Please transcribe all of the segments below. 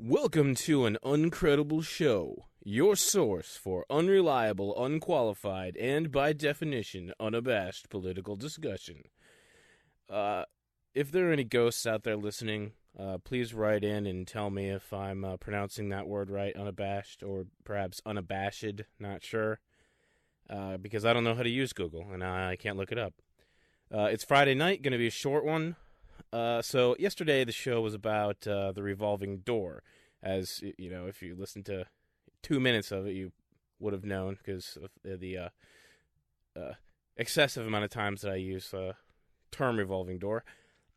Welcome to An Uncredible Show, your source for unreliable, unqualified, and by definition, unabashed political discussion. If there are any ghosts out there listening, please write in and tell me if I'm pronouncing that word right, unabashed, or perhaps unabashed, not sure, because I don't know how to use Google, and I can't look it up. It's Friday night, going to be a short one. So yesterday the show was about the revolving door. As, you know, if you listened to 2 minutes of it, you would have known because of the excessive amount of times that I use the term revolving door.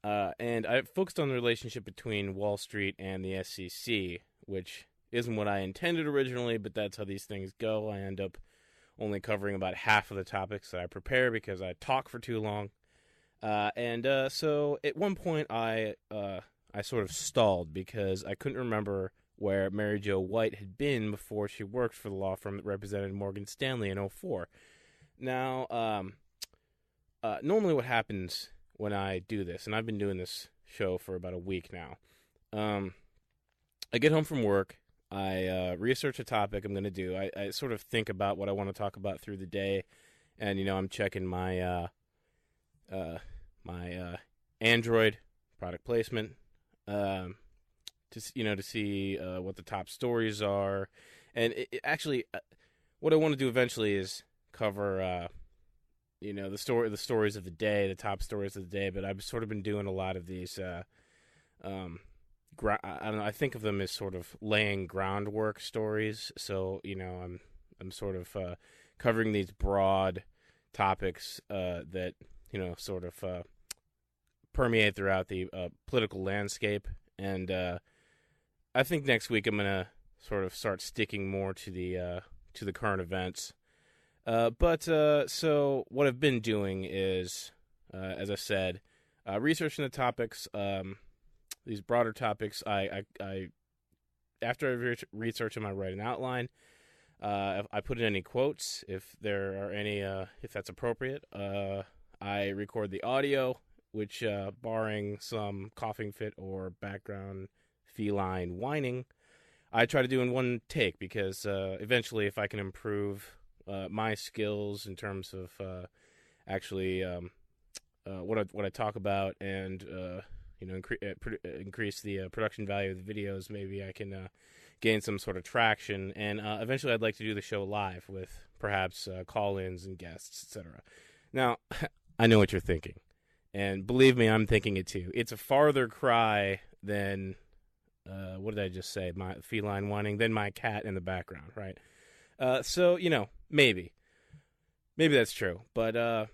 And I focused on the relationship between Wall Street and the SEC, which isn't what I intended originally, but that's how these things go. I end up only covering about half of the topics that I prepare because I talk for too long. So at one point I sort of stalled because I couldn't remember where Mary Jo White had been before she worked for the law firm that represented Morgan Stanley in 2004. Now, normally what happens when I do this, and I've been doing this show for about a week now, I get home from work, I research a topic I'm going to do, I sort of think about what I want to talk about through the day, and, I'm checking my Android product placement, to see what the top stories are, and actually, what I want to do eventually is cover, the stories of the day, the top stories of the day. But I've sort of been doing a lot of these. I don't know. I think of them as sort of laying groundwork stories. So I'm sort of covering these broad topics that sort of permeate throughout the political landscape, and I think next week I'm gonna sort of start sticking more to the current events. So what I've been doing is, as I said, researching the topics, these broader topics. I after I research them, I write an outline. I put in any quotes if there are any, if that's appropriate. I record the audio, which, barring some coughing fit or background feline whining, I try to do in one take because eventually, if I can improve my skills in terms of actually what I talk about and increase the production value of the videos, maybe I can gain some sort of traction. And eventually, I'd like to do the show live with perhaps call-ins and guests, etc. Now, I know what you're thinking. And believe me, I'm thinking it too. It's a farther cry than, what did I just say? My feline whining, than my cat in the background, right? So, maybe. Maybe that's true. But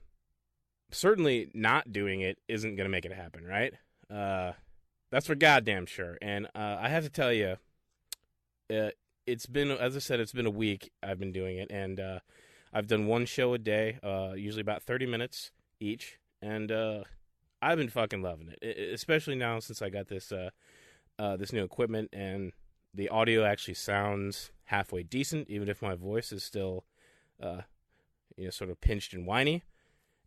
certainly not doing it isn't going to make it happen, right? That's for goddamn sure. And I have to tell you, it's been, as I said, it's been a week I've been doing it. And I've done one show a day, usually about 30 minutes each. And I've been fucking loving it, especially now since I got this this new equipment, and the audio actually sounds halfway decent, even if my voice is still, sort of pinched and whiny.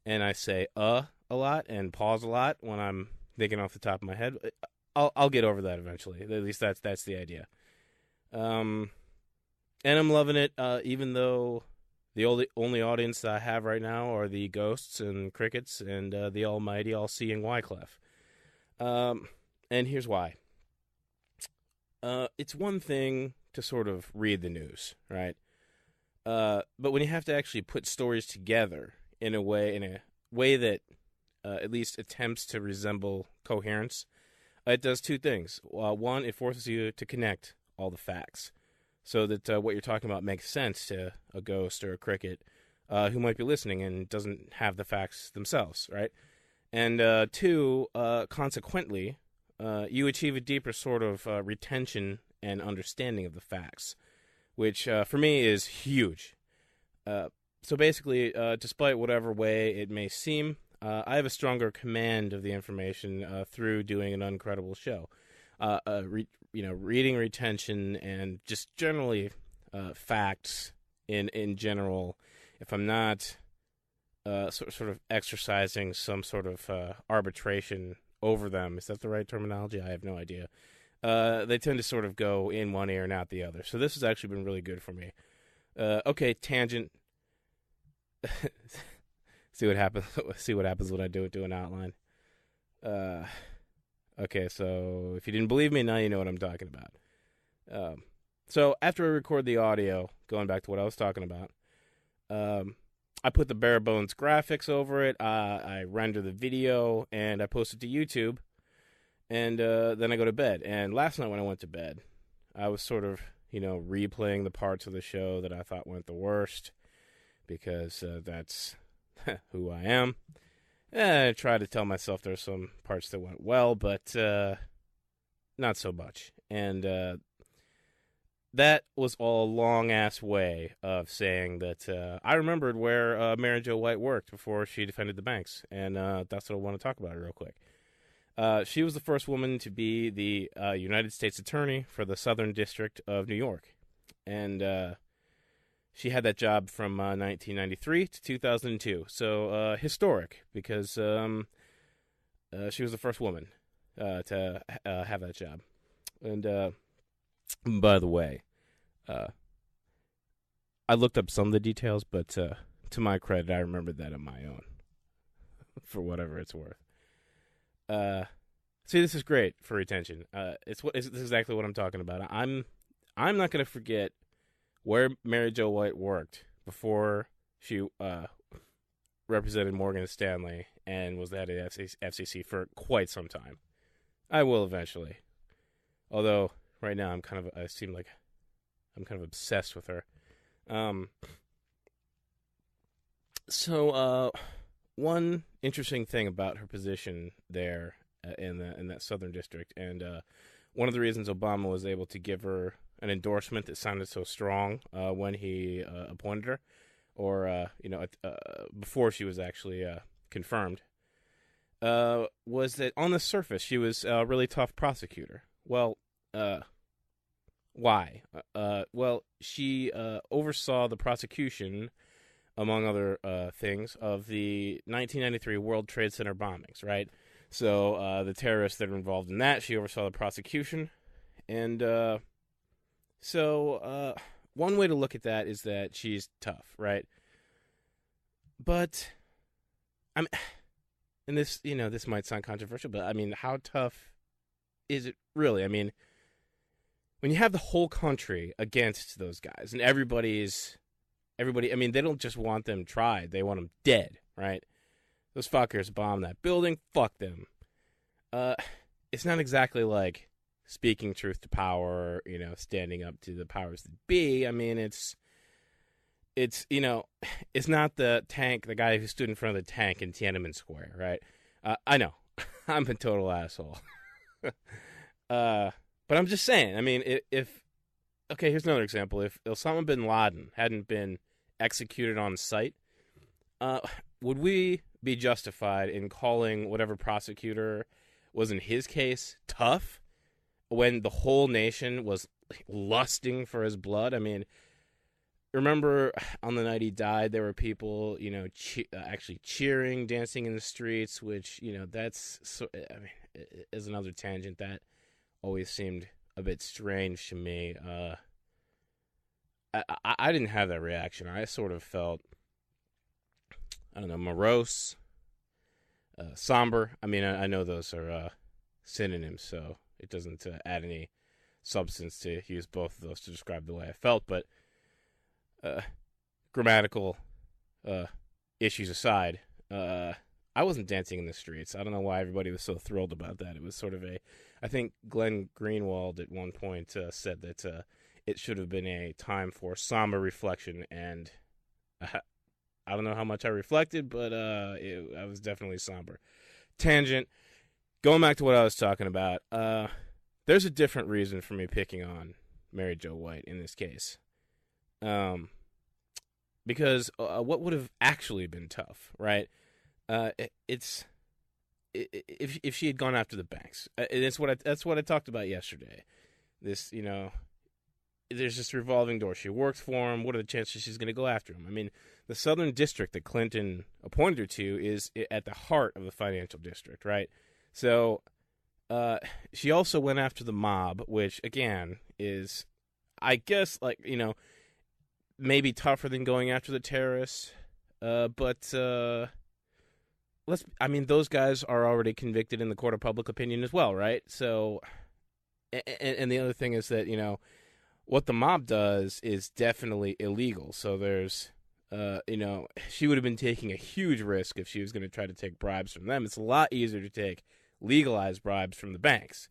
And I say a lot and pause a lot when I'm thinking off the top of my head. I'll get over that eventually. At least that's the idea. And I'm loving it, even though the only audience that I have right now are the ghosts and crickets and the almighty, all-seeing Wyclef. And here's why. It's one thing to sort of read the news, right? But when you have to actually put stories together in a way that at least attempts to resemble coherence, it does two things. One, it forces you to connect all the facts, so that what you're talking about makes sense to a ghost or a cricket who might be listening and doesn't have the facts themselves, right? And two, consequently, you achieve a deeper sort of retention and understanding of the facts, which for me is huge. So basically, despite whatever way it may seem, I have a stronger command of the information through doing An Uncredible Show. Reading retention and just generally facts in general, if I'm not sort of exercising some sort of arbitration over them, is that the right terminology? I have no idea. they tend to sort of go in one ear and out the other. So this has actually been really good for me. Okay, tangent. See what happens. See what happens when I do an outline. Okay, so if you didn't believe me, now you know what I'm talking about. So after I record the audio, going back to what I was talking about, I put the bare bones graphics over it. I render the video and I post it to YouTube, and then I go to bed. And last night when I went to bed, I was sort of replaying the parts of the show that I thought went the worst, because that's who I am. I try to tell myself there's some parts that went well, but not so much. And that was all a long-ass way of saying that I remembered where Mary Jo White worked before she defended the banks, and that's what I want to talk about real quick. She was the first woman to be the United States Attorney for the Southern District of New York, and she had that job from 1993 to 2002, so historic, because she was the first woman to have that job. And by the way, I looked up some of the details, but to my credit, I remembered that on my own, for whatever it's worth. See, this is great for retention. This is exactly what I'm talking about. I'm not going to forget where Mary Jo White worked before she represented Morgan Stanley and was the head of FCC for quite some time. I will eventually. Although right now I seem like I'm kind of obsessed with her. So one interesting thing about her position there in that Southern District, and one of the reasons Obama was able to give her an endorsement that sounded so strong when he appointed her, or before she was actually confirmed, was that on the surface she was a really tough prosecutor. Well, why? Well, she oversaw the prosecution, among other things, of the 1993 World Trade Center bombings, right? So the terrorists that were involved in that, she oversaw the prosecution. And so one way to look at that is that she's tough, right? But and this, this might sound controversial, but I mean, how tough is it really? I mean, when you have the whole country against those guys, and everybody, I mean, they don't just want them tried, they want them dead, right? Those fuckers bombed that building, fuck them. It's not exactly like speaking truth to power, standing up to the powers that be. I mean, it's not the guy who stood in front of the tank in Tiananmen Square, right? I know, I'm a total asshole. But I'm just saying, I mean, okay, here's another example. If Osama bin Laden hadn't been executed on sight, would we be justified in calling whatever prosecutor was in his case tough when the whole nation was lusting for his blood? I mean, remember on the night he died, there were people, actually cheering, dancing in the streets, which, is another tangent that always seemed a bit strange to me. I didn't have that reaction. I sort of felt, I don't know, morose, somber. I mean, I know those are synonyms, so it doesn't add any substance to use both of those to describe the way I felt, but grammatical issues aside, I wasn't dancing in the streets. I don't know why everybody was so thrilled about that. It was sort of I think Glenn Greenwald at one point said that it should have been a time for somber reflection, and I don't know how much I reflected, but I was definitely somber. Tangent. Going back to what I was talking about, there's a different reason for me picking on Mary Jo White in this case. Because what would have actually been tough, right? If she had gone after the banks, that's what I talked about yesterday. This, there's this revolving door. She works for him. What are the chances she's going to go after him? I mean, the Southern District that Clinton appointed her to is at the heart of the financial district, right? So she also went after the mob, which, again, is, I guess, like, maybe tougher than going after the terrorists. But those guys are already convicted in the court of public opinion as well, right? So, and the other thing is that, what the mob does is definitely illegal. So there's, she would have been taking a huge risk if she was going to try to take bribes from them. It's a lot easier to take legalized bribes from the banks.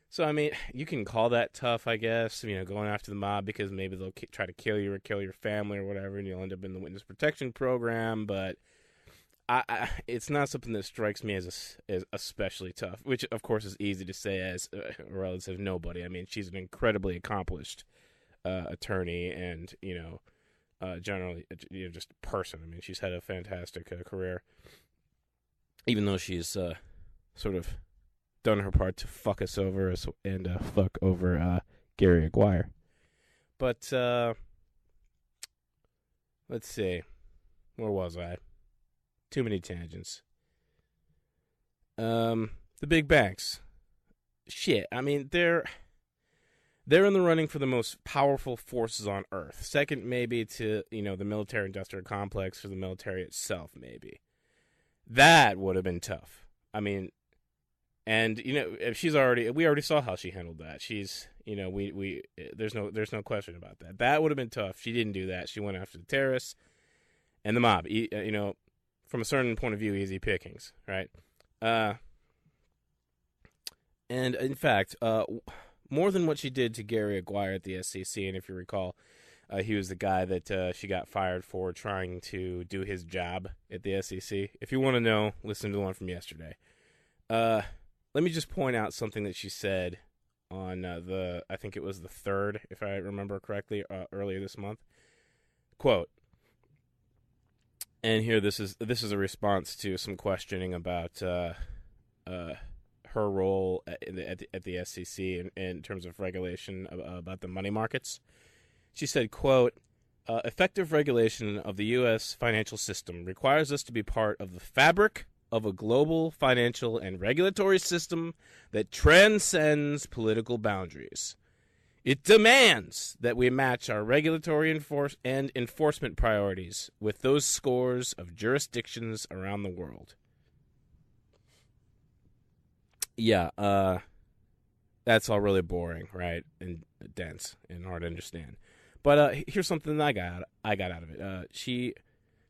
So, you can call that tough, I guess, going after the mob because maybe they'll try to kill you or kill your family or whatever, and you'll end up in the witness protection program. But it's not something that strikes me as especially tough, which, of course, is easy to say as a relative nobody. She's an incredibly accomplished attorney and, generally, just a person. She's had a fantastic career, even though she's sort of done her part to fuck us over and fuck over Gary Aguirre. But let's see, where was I? Too many tangents. The big banks. Shit, they're in the running for the most powerful forces on Earth. Second, maybe, to, the military-industrial complex, or the military itself, maybe. That would have been tough. And, if we already saw how she handled that. She's, there's no question about that. That would have been tough. She didn't do that. She went after the terrorists and the mob. From a certain point of view, easy pickings, right? And in fact, more than what she did to Gary Aguirre at the SEC, and if you recall, he was the guy that she got fired for trying to do his job at the SEC. If you want to know, listen to the one from yesterday. Let me just point out something that she said on I think it was the 3rd, if I remember correctly, earlier this month. Quote, and here this is a response to some questioning about her role at the SEC in terms of regulation about the money markets. She said, quote, effective regulation of the U.S. financial system requires us to be part of the fabric of a global financial and regulatory system that transcends political boundaries. It demands that we match our regulatory and enforcement priorities with those scores of jurisdictions around the world. Yeah, that's all really boring, right? And dense and hard to understand. But here's something that I got out of it.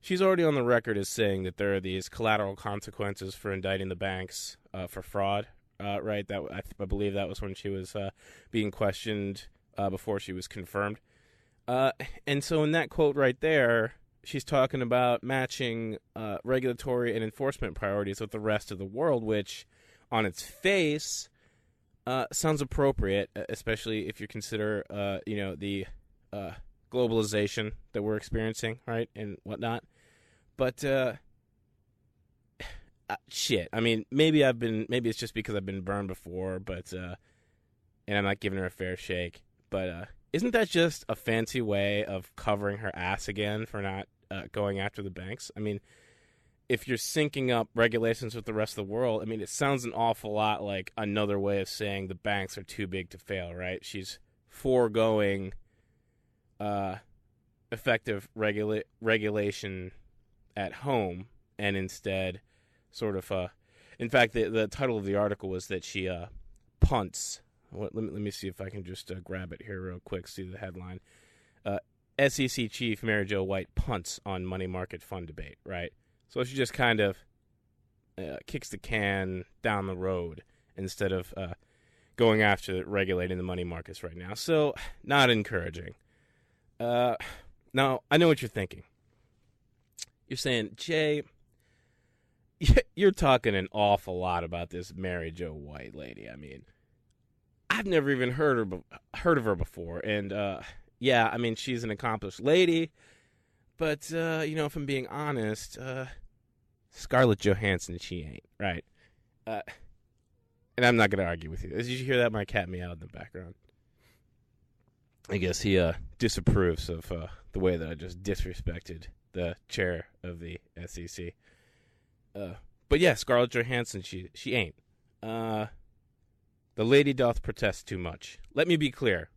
She's already on the record as saying that there are these collateral consequences for indicting the banks for fraud, right? That I believe that was when she was being questioned before she was confirmed. And so in that quote right there, she's talking about matching regulatory and enforcement priorities with the rest of the world, which on its face sounds appropriate, especially if you consider, the globalization that we're experiencing, right, and whatnot. But shit, maybe it's just because I've been burned before, but and I'm not giving her a fair shake. But isn't that just a fancy way of covering her ass again for not going after the banks? If you're syncing up regulations with the rest of the world, it sounds an awful lot like another way of saying the banks are too big to fail, right? She's foregoing effective regulation at home, and instead sort of in fact the title of the article was that she punts. Let me see if I can just grab it here real quick, see the headline. SEC Chief Mary Jo White punts on money market fund debate, right? So she just kind of kicks the can down the road instead of going after regulating the money markets right now. So not encouraging. Now, I know what you're thinking. You're saying, Jay, you're talking an awful lot about this Mary Jo White lady. I've never even heard of her before. And, yeah, she's an accomplished lady. But, if I'm being honest, Scarlett Johansson, she ain't, right? And I'm not going to argue with you. Did you hear that? My cat meowed in the background. I guess he disapproves of the way that I just disrespected the chair of the SEC. But yeah, Scarlett Johansson, she ain't. The lady doth protest too much. Let me be clear.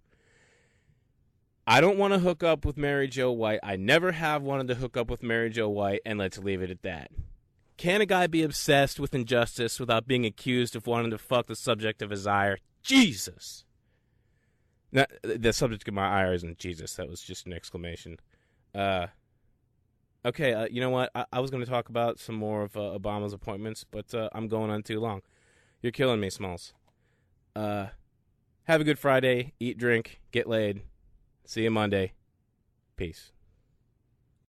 I don't want to hook up with Mary Jo White. I never have wanted to hook up with Mary Jo White, and let's leave it at that. Can a guy be obsessed with injustice without being accused of wanting to fuck the subject of his ire? Jesus! Now, the subject of my ire isn't Jesus. That was just an exclamation. Okay, you know what? I was going to talk about some more of Obama's appointments, but I'm going on too long. You're killing me, Smalls. Have a good Friday. Eat, drink, get laid. See you Monday. Peace.